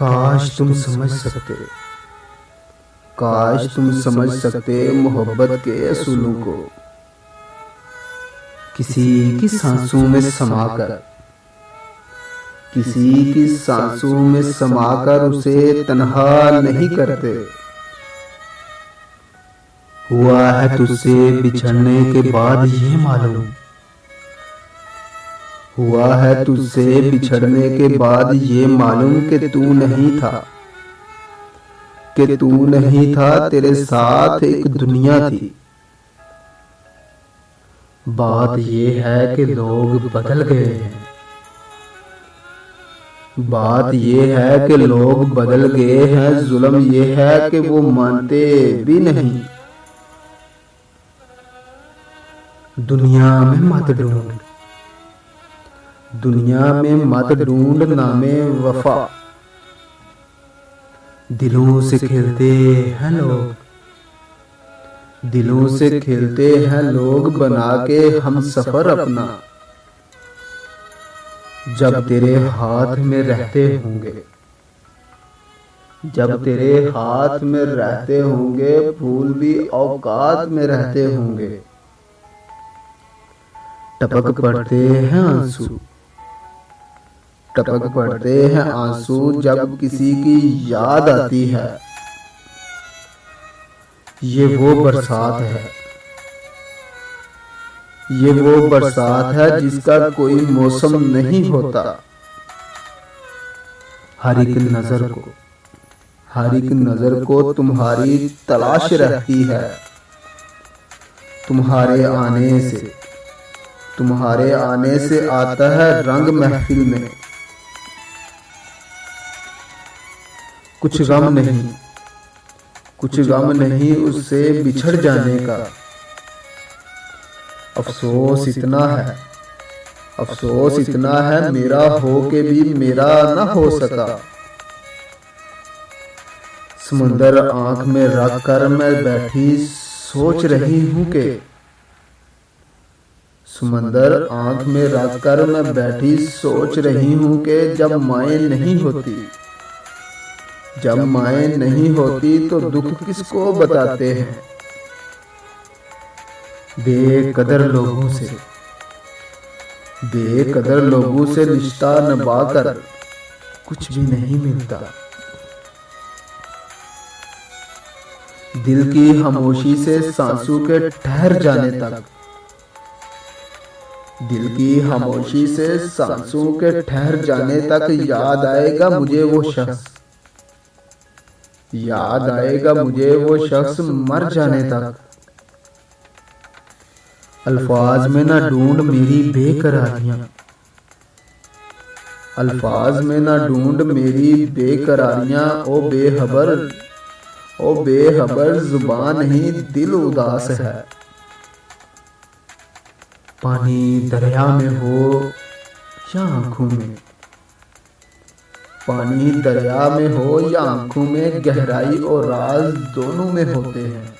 काश तुम समझ सकते, काश तुम समझ सकते मोहब्बत के असूलों को। किसी की सांसों में समाकर, किसी की सांसों में समाकर उसे तन्हा नहीं करते। हुआ है तुझसे बिछड़ने के बाद ये मालूम, हुआ है तुझसे बिछड़ने के बाद ये मालूम कि तू नहीं था, कि तू नहीं था, तेरे साथ एक दुनिया थी। बात ये है कि लोग बदल गए हैं, बात ये है कि लोग बदल गए हैं, जुल्म ये है कि वो मानते भी नहीं। दुनिया में मत ढूंढ, दुनिया में मत ढूंढ नामे वफा। दिलों से खेलते हैं लोग, दिलों से खेलते हैं लोग बना के हम सफर अपना। जब तेरे हाथ में रहते होंगे, जब तेरे हाथ में रहते होंगे, फूल भी औकात में रहते होंगे। टपक पड़ते हैं आंसू, टपक पड़ते हैं आंसू जब किसी की याद आती है। ये वो बरसात है, ये वो बरसात है जिसका कोई मौसम नहीं होता। हर एक नजर को, हर एक नजर को तुम्हारी तलाश रहती है। तुम्हारे आने से, तुम्हारे आने से आता है रंग महफिल में। कुछ गम नहीं, कुछ गम नहीं उससे बिछड़ जाने का। अफसोस इतना है, अफसोस इतना है मेरा हो के भी मेरा ना हो सका। समुंदर आंख में रख कर मैं बैठी सोच रही हूं कि, समंदर आंख में रख कर मैं बैठी सोच रही हूं कि जब माएँ नहीं होती, जब माएँ नहीं होती तो दुख किसको बताते हैं। बेकदर लोगों से, बेकदर लोगों से रिश्ता निभाकर कुछ भी नहीं मिलता। दिल की खामोशी से सांसों के ठहर जाने तक, दिल की खामोशी से सांसों के ठहर जाने तक याद आएगा मुझे वो शख्स, याद आएगा मुझे वो शख्स मर जाने तक। अल्फाज में ना ढूंढ मेरी बेकरारियां, अल्फाज में ना ढूंढ मेरी बेकरारियां। ओ बेखबर, ओ बेखबर जुबान ही दिल उदास है। पानी दरिया में हो या आंखों में, पानी दरिया में हो या आंखों में, गहराई और राज दोनों में होते हैं।